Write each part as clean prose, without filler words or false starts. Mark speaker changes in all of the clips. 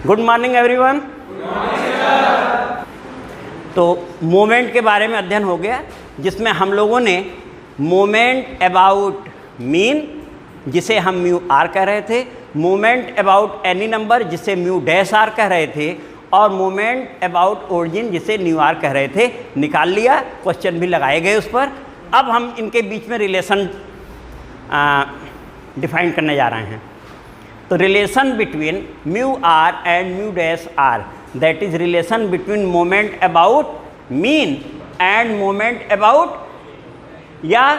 Speaker 1: Good morning everyone. तो moment के बारे में अध्ययन हो गया, जिसमें हम लोगों ने मोमेंट अबाउट मीन, जिसे हम म्यू आर कह रहे थे, मोमेंट अबाउट एनी नंबर, जिसे म्यू डैश आर कह रहे थे, और मोमेंट अबाउट ओरिजिन, जिसे न्यू आर कह रहे थे, निकाल लिया। क्वेश्चन भी लगाए गए उस पर। अब हम इनके बीच में रिलेशन डिफाइन करने जा रहे हैं। तो relation between mu R and mu dash R, that is relation between moment about mean and moment about, या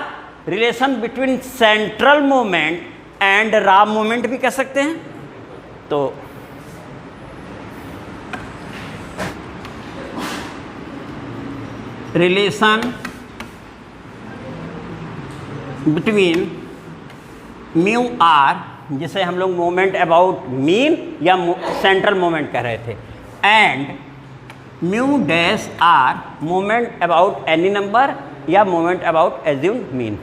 Speaker 1: relation between central moment and raw moment भी कह सकते हैं। तो रिलेशन बिटवीन म्यू आर, जिसे हम लोग मोमेंट अबाउट मीन या सेंट्रल मोमेंट कह रहे थे, and mu dash r, moment about any number या मोमेंट अबाउट एज्यूम्ड मीन।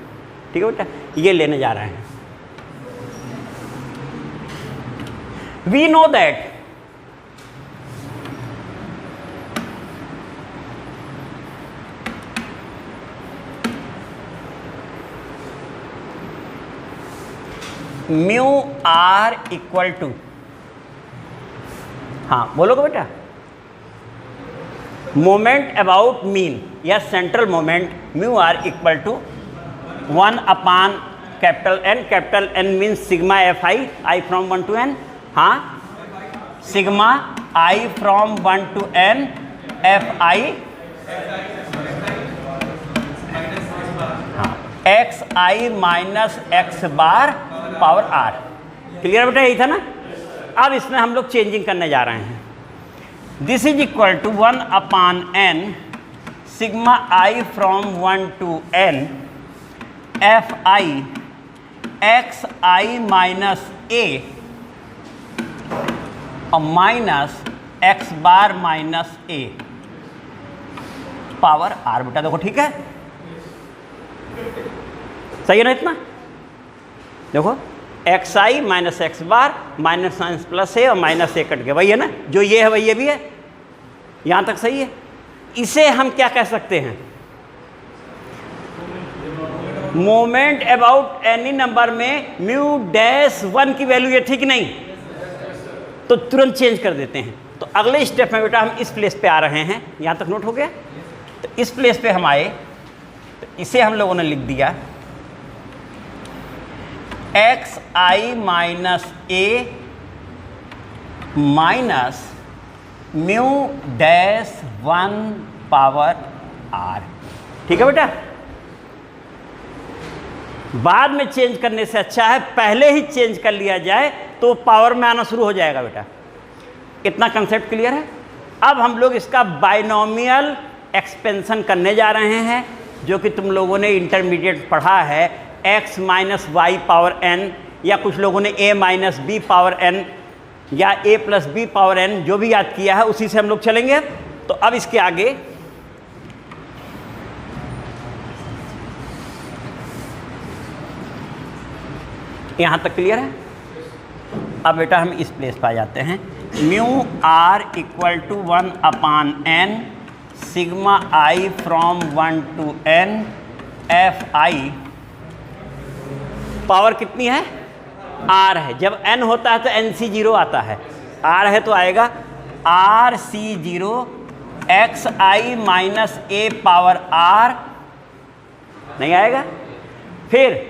Speaker 1: ठीक है बेटा, ये लेने जा रहे हैं। We know that mu r equal to, हाँ बोलोगे बेटा, मोमेंट अबाउट मीन या central moment mu r equal to 1 upon capital n means sigma f i from 1 to n, हाँ sigma I from 1 to n F i, हाँ x आई minus x bar power r. Clear बेटा, यही था ना। अब इसमें हम लोग चेंजिंग करने जा रहे हैं। This is equal to 1 upon N sigma I from 1 to n F I X I minus A और माइनस एक्स बार माइनस ए पावर आर। बेटा देखो ठीक है, सही है ना इतना। देखो एक्स आई minus x bar minus signs plus है और माइनस ए कट गया, वही है ना, जो ये है वही ये भी है, यहाँ तक सही है। इसे हम क्या कह सकते हैं, मोमेंट अबाउट एनी नंबर में म्यू डैश 1 की वैल्यू ये थी कि नहीं, तो तुरंत चेंज कर देते हैं। तो अगले स्टेप में बेटा हम इस प्लेस पे आ रहे हैं, यहाँ तक नोट हो गया। तो इस प्लेस पे हम आए, तो इसे हम लोगों ने लिख दिया x I minus a minus mu dash 1 power r. ठीक है बेटा, बाद में चेंज करने से अच्छा है पहले ही चेंज कर लिया जाए, तो पावर में आना शुरू हो जाएगा बेटा। इतना कंसेप्ट क्लियर है। अब हम लोग इसका बाइनोमियल एक्सपेंशन करने जा रहे हैं, जो कि तुम लोगों ने इंटरमीडिएट पढ़ा है, x minus y power n, या कुछ लोगों ने a minus b power n या a plus b power n, जो भी याद किया है उसी से हम लोग चलेंगे। तो अब इसके आगे यहाँ तक क्लियर है। अब बेटा हम इस प्लेस पर आ जाते हैं। Mu r equal to 1 upon n sigma I from 1 to n F i, power कितनी है, आर है। जब n होता है तो NC0 आता है, आर है तो आएगा RC0 एक्स आई माइनस ए पावर आर, नहीं आएगा। फिर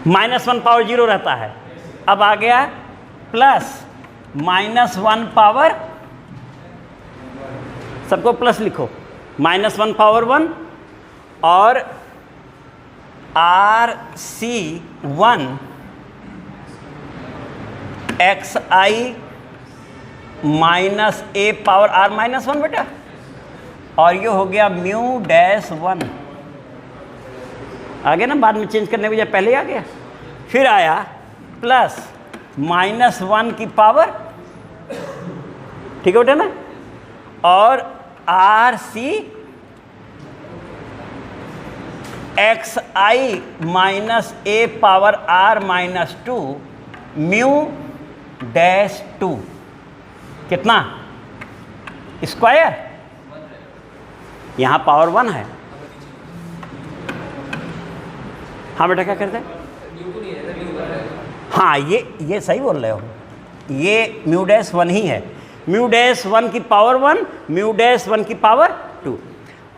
Speaker 1: -1 पावर 0 रहता है, अब आ गया प्लस -1 पावर, सबको प्लस लिखो, -1 पावर 1 और RC1 एक्स आई माइनस ए पावर आर माइनस 1 बेटा, और ये हो गया म्यू डैश 1। आ गया ना, बाद में चेंज करने के बजाय पहले ही आ गया। फिर आया प्लस -1 की पावर, ठीक है बेटा ना, और RC एक्स आई माइनस ए power r minus 2 mu dash 2 कितना स्क्वायर, यहाँ पावर 1 है। हाँ बेटा क्या करते हैं? हाँ ये सही बोल रहे हो, ये म्यू डैश 1 ही है, म्यू डैश 1 की पावर 1, म्यू डैश 1 की पावर 2,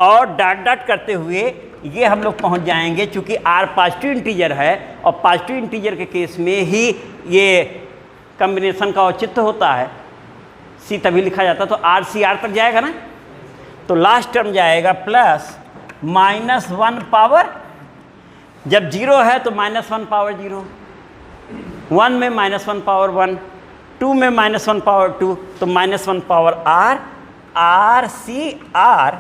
Speaker 1: और डॉट डॉट करते हुए ये हम लोग पहुंच जाएंगे, चूंकि r पॉजिटिव इंटीजर है और पॉजिटिव इंटीजर के केस में ही ये कॉम्बिनेशन का औचित्य होता है, c तभी लिखा जाता, तो r c r तक जाएगा ना, तो लास्ट टर्म जाएगा प्लस -1 पावर, जब 0 है तो -1 पावर 0, 1 में -1 पावर 1, 2 में -1 पावर 2, तो -1 power r, r c r,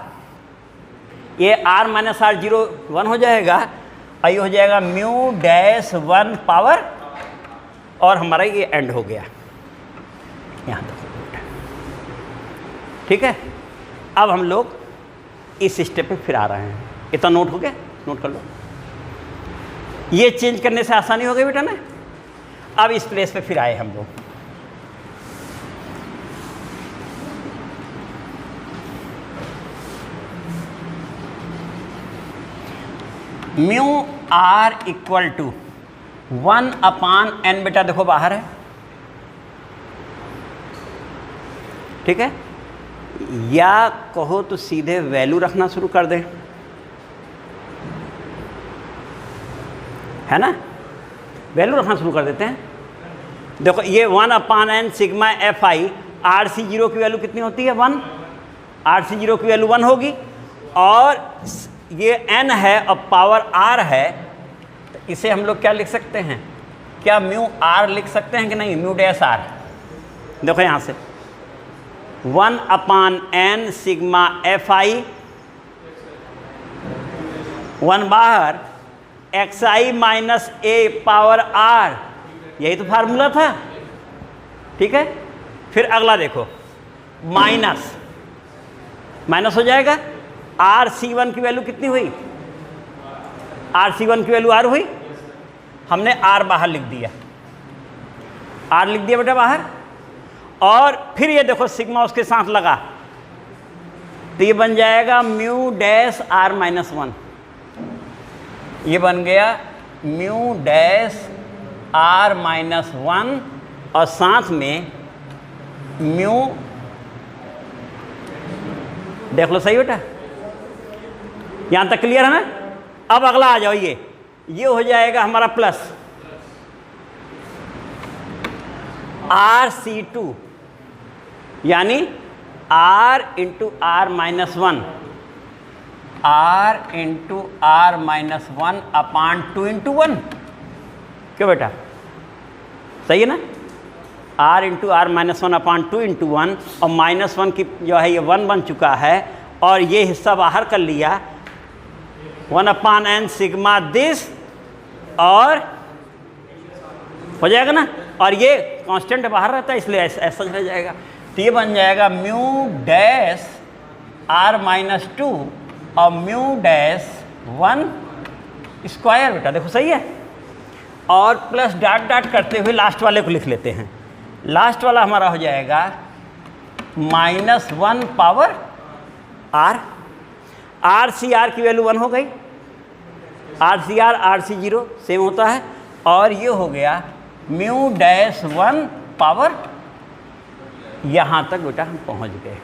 Speaker 1: ये r माइनस r 0 1 हो जाएगा, और ये हो जाएगा म्यू डैश 1 पावर, और हमारा ये एंड हो गया यहाँ तक। ठीक है, अब हम लोग इस स्टेप पे फिर आ रहे हैं। इतना नोट हो गया, नोट कर लो। ये चेंज करने से आसानी हो गई बेटा ना। अब इस प्लेस पे फिर आए हम लोग, mu r equal to 1/n, बेटा देखो बाहर है, ठीक है, या कहो तो सीधे वैल्यू रखना शुरू कर दें, है ना, वैल्यू रखना शुरू कर देते हैं। देखो ये 1/n सिग्मा fi, rc0 की वैल्यू कितनी होती है 1, rc0 की वैल्यू 1 होगी, और ये n है और पावर r है, तो इसे हम लोग क्या लिख सकते हैं, क्या म्यू r लिख सकते हैं कि नहीं, म्यू डैश r। देखो यहाँ से 1/n सिग्मा fi, 1 बाहर, xi minus a power r, यही तो फार्मूला था, ठीक है। फिर अगला देखो माइनस हो जाएगा, rc1 की वैल्यू कितनी हुई, rc1 की वैल्यू r हुई, हमने r बाहर लिख दिया, r लिख दिया बेटा बाहर, और फिर ये देखो सिग्मा उसके साथ लगा, तो ये बन जाएगा म्यू डैश r माइनस 1, ये बन गया म्यू डैश r माइनस 1, और साथ में म्यू, देख लो सही बेटा, यहाँ तक क्लियर है ना। अब अगला आ जाओ, ये हो जाएगा हमारा प्लस rc2, यानी r into r minus 1, r into r minus 1 अपान 2 इंटू 1, क्यों बेटा सही है ना, r इंटू r माइनस 1 अपान 2 इंटू 1, और माइनस 1 की जो है ये 1 बन चुका है, और ये हिस्सा बाहर कर लिया, 1/n सिग्मा दिस, और हो जाएगा ना, और ये कांस्टेंट बाहर रहता है इसलिए ऐसा रह जाएगा, तो ये बन जाएगा म्यू डैश r माइनस 2 और म्यू डैश 1 स्क्वायर, बेटा देखो सही है, और प्लस डॉट डॉट करते हुए लास्ट वाले को लिख लेते हैं, लास्ट वाला हमारा हो जाएगा -1 पावर r, rcr की वैल्यू 1 हो गई, rcr rc0 सेम होता है, और ये हो गया म्यू डैश 1 पावर, यहाँ तक बेटा हम पहुँच गए,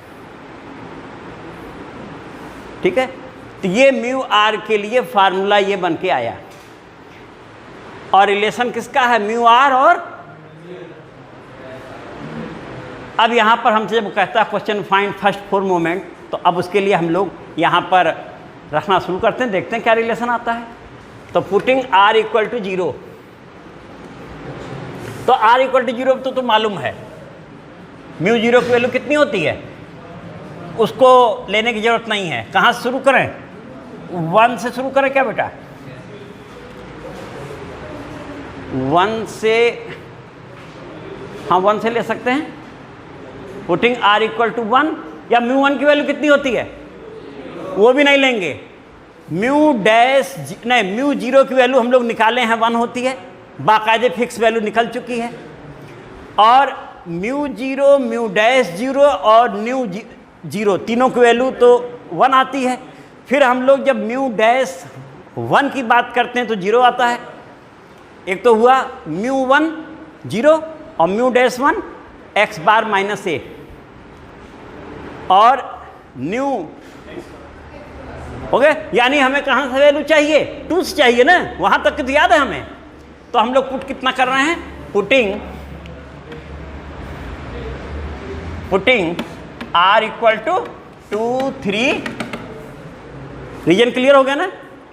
Speaker 1: ठीक है। तो ये म्यू r के लिए फार्मूला ये बन के आया, और रिलेशन किसका है, म्यू r, और अब यहाँ पर हमसे जब कहता है क्वेश्चन फाइंड फर्स्ट 4 मोमेंट, तो अब उसके लिए हम लोग यहाँ पर रखना शुरू करते हैं, देखते हैं क्या रिलेशन आता है। तो पुटिंग r इक्वल टू 0, तो r इक्वल टू 0 तो मालूम है म्यू 0 की वैल्यू कितनी होती है, उसको लेने की जरूरत नहीं है। कहाँ से शुरू करें, 1 से शुरू करें क्या बेटा, 1 से, हाँ 1 से ले सकते हैं, पुटिंग r इक्वल टू 1, या म्यू 1 की वैल्यू कितनी होती है वो भी नहीं लेंगे, म्यू डैश नहीं, म्यू 0 की वैल्यू हम लोग निकाले हैं 1 होती है, बाकायदे फिक्स वैल्यू निकल चुकी है, और mu zero, mu dash zero और न्यू जीरो, तीनों की वैल्यू तो 1 आती है। फिर हम लोग जब म्यू डैश 1 की बात करते हैं तो 0 आता है। एक तो हुआ म्यू 1 0 और mu dash 1 x bar minus a, और न्यू हो गए। यानी हमें कहाँ से वैल्यू चाहिए? 2 से चाहिए ना, वहाँ तक तो याद है हमें। तो हम लोग पुट कितना कर रहे हैं? Putting r equal to 2 3। Reason clear हो गया ना?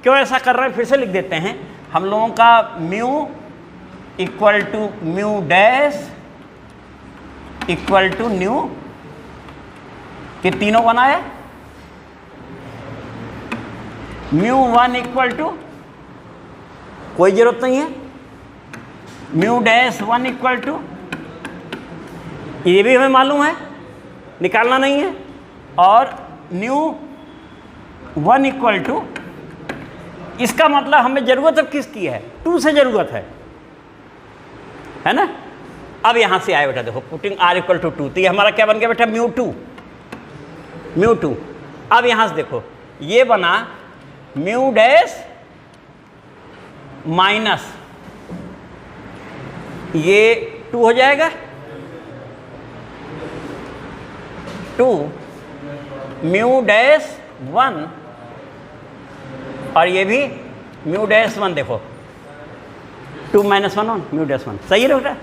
Speaker 1: क्यों ऐसा कर रहे हैं फिर से लिख देते हैं। हम लोगों का mu equal to mu dash equal to न्यू के तीनों बनाया। म्यू 1 इक्वल टू कोई जरूरत नहीं है, म्यू डैश 1 इक्वल टू ये भी हमें मालूम है, निकालना नहीं है, और न्यू 1 इक्वल टू, इसका मतलब हमें जरूरत अब किसकी है? 2 से जरूरत है ना। अब यहां से आए बेटा, देखो पुटिंग r इक्वल टू 2, तो ये हमारा क्या बन गया बेटा? म्यू 2। अब यहां से देखो ये बना म्यू डैश माइनस ये 2 हो जाएगा, 2 म्यू डैश 1 और ये भी म्यू डैश 1। देखो 2 माइनस 1 1 म्यू डैश 1, सही है बेटा।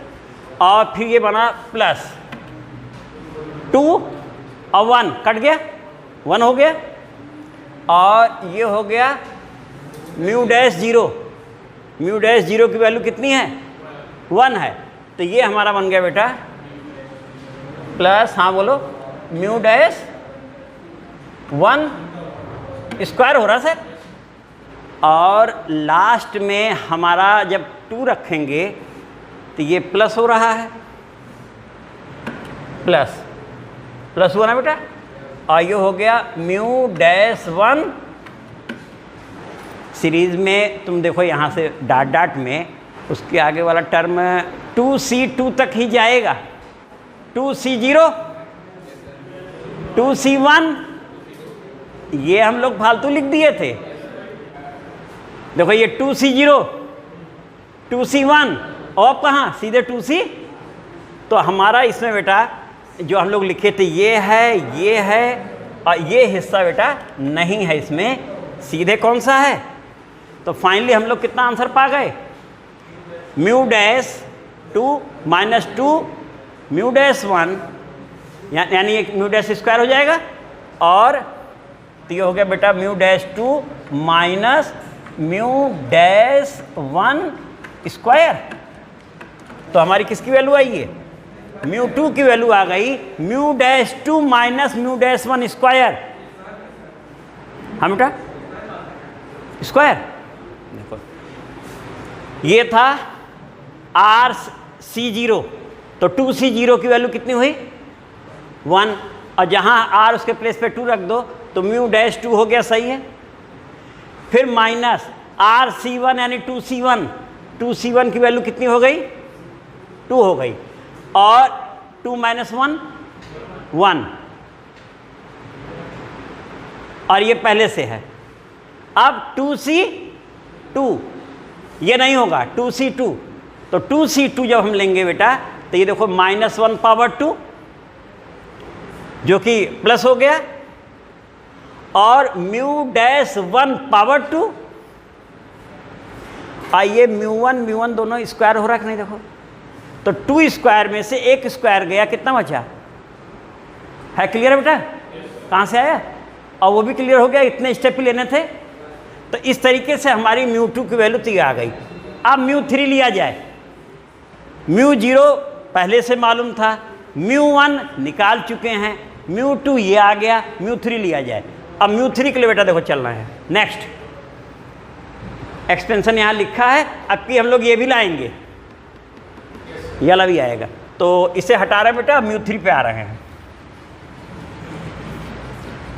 Speaker 1: और फिर ये बना प्लस 2 और 1 कट गया, 1 हो गया, और ये हो गया म्यू डैश 0। म्यू डैश 0 की वैल्यू कितनी है? 1 है। तो ये हमारा बन गया बेटा प्लस, हाँ बोलो, म्यू डैश 1 स्क्वायर हो रहा सर। और लास्ट में हमारा जब 2 रखेंगे तो ये प्लस हो रहा है, प्लस हुआ ना बेटा। और ये हो गया म्यू डैश 1। सीरीज में तुम देखो यहाँ से डाट डाट में उसके आगे वाला टर्म 2c2 तक ही जाएगा। 2c0 2c1 ये हम लोग फालतू लिख दिए थे। देखो ये 2c0 2c1 और कहाँ सीधे 2c। तो हमारा इसमें बेटा जो हम लोग लिखे थे ये है और ये हिस्सा बेटा नहीं है इसमें, सीधे कौन सा है? तो फाइनली हम लोग कितना आंसर पा गए? Mu dash 2 minus 2 mu dash 1, यानी एक म्यू डैश स्क्वायर हो जाएगा, और तो ये हो गया बेटा mu dash 2 minus mu dash 1 square. तो हमारी किसकी वैल्यू आई है? म्यू 2 की वैल्यू आ गई, mu dash 2 minus mu dash 1 square. हाँ बेटा स्क्वायर। देखो ये था RC0, तो 2C0 की वैल्यू कितनी हुई? 1, और जहाँ R उसके प्लेस पे 2 रख दो तो म्यू डैश 2 हो गया, सही है। फिर माइनस RC1 यानी 2C1, 2C1 की वैल्यू कितनी हो गई? 2 हो गई, और 2 माइनस 1 1, और ये पहले से है। अब 2C2 ये नहीं होगा, 2C2, तो 2C2 जब हम लेंगे बेटा तो ये देखो -1 पावर 2 जो कि प्लस हो गया, और म्यू डैश 1 पावर 2, आइए म्यू 1 दोनों स्क्वायर हो रहा है कि नहीं? देखो तो 2 स्क्वायर में से 1 स्क्वायर गया, कितना बचा है? क्लियर है बेटा? कहाँ से आया? और वो भी क्लियर हो गया, इतने स्टेप ही लेने थे। तो इस तरीके से हमारी म्यू 2 की वैल्यू तो आ गई। अब म्यू 3 लिया जाए, म्यू 0 पहले से मालूम था, म्यू 1 निकाल चुके हैं, म्यू 2 ये आ गया, म्यू 3 लिया जाए। अब म्यू 3 के लिए बेटा देखो चलना है। नेक्स्ट एक्सपेंशन यहाँ लिखा है, अब की हम लोग ये भी लाएंगे, ये वाला भी आएगा, तो इसे हटा रहे हैं बेटा, म्यू 3 पे आ रहे हैं।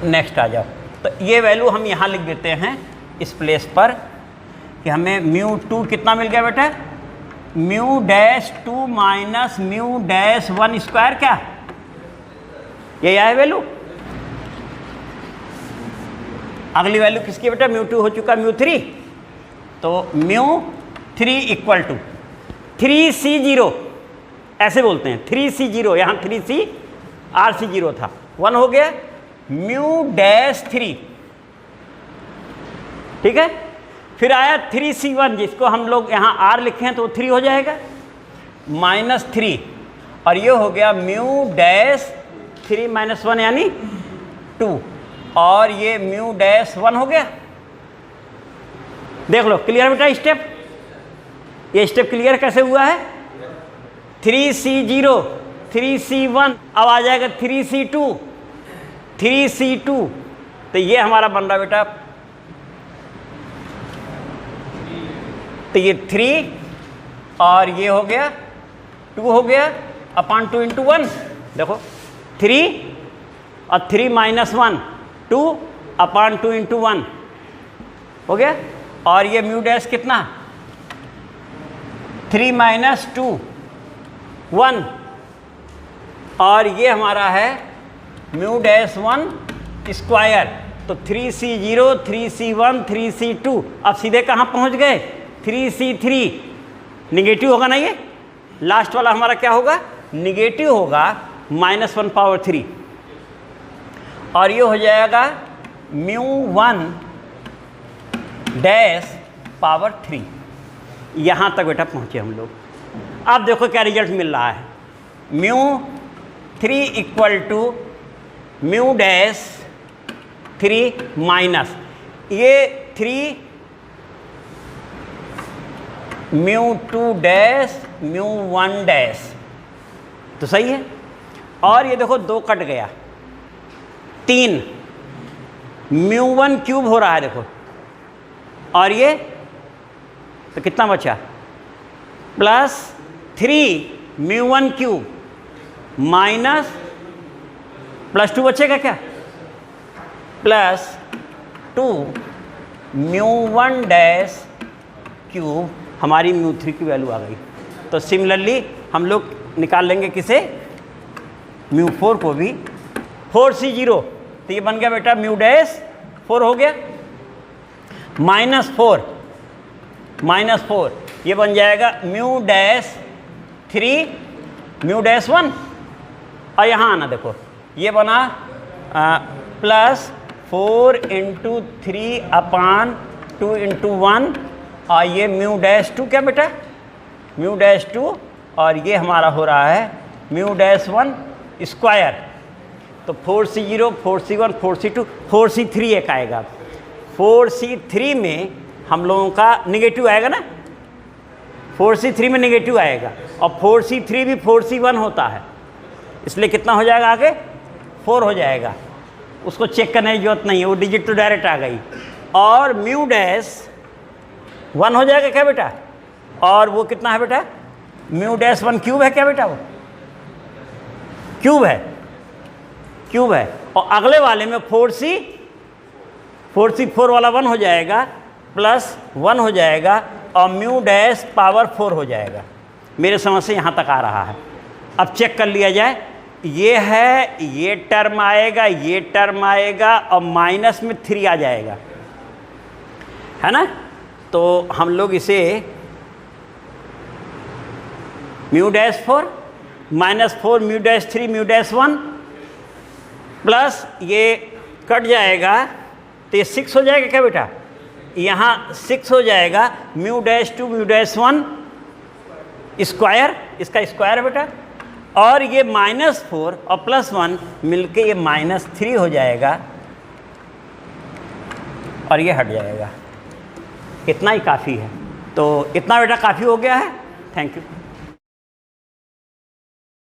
Speaker 1: नेक्स्ट आ जाओ, तो ये वैल्यू हम यहाँ लिख देते हैं इस प्लेस पर कि हमें म्यू 2 कितना मिल गया बेटा? Mu dash 2 minus mu dash 1 square, क्या ये है वैल्यू। अगली वैल्यू किसकी बेटा, म्यू 2 हो चुका, म्यू 3, तो म्यू 3 इक्वल टू 3C0, ऐसे बोलते हैं 3C0, यहाँ 3C RC0 था, 1 हो गया म्यू डैश 3, ठीक है। फिर आया 3C1, जिसको हम लोग यहाँ R लिखे हैं तो वो 3 हो जाएगा, माइनस 3, और ये हो गया म्यू डैश 3 माइनस 1 यानी 2, और ये म्यू डैश 1 हो गया। देख लो, क्लियर बेटा स्टेप, ये स्टेप क्लियर कैसे हुआ है। 3C0 3C1, अब आ जाएगा 3C2 3C2, तो ये हमारा बन रहा बेटा, तो ये 3 और ये हो गया 2 हो गया, अपॉन 2 इंटू 1, देखो 3 और 3 माइनस 1 2 अपॉन 2 इंटू 1 हो गया, और ये म्यू डैश कितना 3 माइनस 2 1, और ये हमारा है म्यू डैश 1 स्क्वायर, तो 3C0 3C1 3C2, अब सीधे कहाँ पहुँच गए 3C3, निगेटिव होगा ना, ये लास्ट वाला हमारा क्या होगा, निगेटिव होगा, -1 पावर 3, और ये हो जाएगा म्यू 1 डैश पावर 3। यहाँ तक बेटा पहुँचे हम लोग। अब देखो क्या रिजल्ट मिल रहा है, mu 3 equal to mu dash 3 minus ये 3 म्यू 2 डैश म्यू 1 डैश, तो सही है। और ये देखो 2 कट गया, 3 म्यू 1 क्यूब हो रहा है देखो, और ये तो कितना बचा plus 3 mu 1 cube minus plus 2 बचेगा क्या, प्लस 2 म्यू 1 डैश क्यूब, हमारी म्यू 3 की वैल्यू आ गई। तो सिमिलरली हम लोग निकाल लेंगे किसे, म्यू 4 को भी, 4C0, तो ये बन गया बेटा म्यू डैश 4 हो गया, -4 ये बन जाएगा म्यू डैश 3 म्यू डैश 1, और यहाँ आना देखो ये बना प्लस 4 इंटू 3 अपान 2 इंटू 1, और ये म्यू डैश 2 क्या बेटा, म्यू डैश 2, और ये हमारा हो रहा है म्यू डैश 1 स्क्वायर, तो 4C0 4C1 4C2 4C3 एक आएगा, 4C3 में हम लोगों का निगेटिव आएगा ना, 4C3 में निगेटिव आएगा, और 4C3 भी 4C1 होता है, इसलिए कितना हो जाएगा आगे 4 हो जाएगा, उसको चेक करने की जरूरत नहीं है, वो डिजिट तो डायरेक्ट आ गई, और म्यू डैश 1 हो जाएगा क्या बेटा, और वो कितना है बेटा, म्यू डैश 1 क्यूब है क्या बेटा, वो क्यूब है, और अगले वाले में 4C4 वाला 1 हो जाएगा, प्लस 1 हो जाएगा, और म्यू डैश पावर 4 हो जाएगा। मेरे समझ से यहाँ तक आ रहा है। अब चेक कर लिया जाए, ये है, ये टर्म आएगा, ये टर्म आएगा, और माइनस में 3 आ जाएगा, है ना। तो हम लोग इसे mu dash 4 -4 mu dash 3 mu dash 1 plus ये कट जाएगा, तो ये 6 हो जाएगा क्या बेटा, यहाँ 6 हो जाएगा, mu dash 2 mu dash 1 square, इसका स्क्वायर है बेटा, और ये -4 और +1 मिलके ये -3 हो जाएगा, और ये हट जाएगा। इतना ही काफ़ी है, तो इतना बेटा काफ़ी हो गया है। Thank you.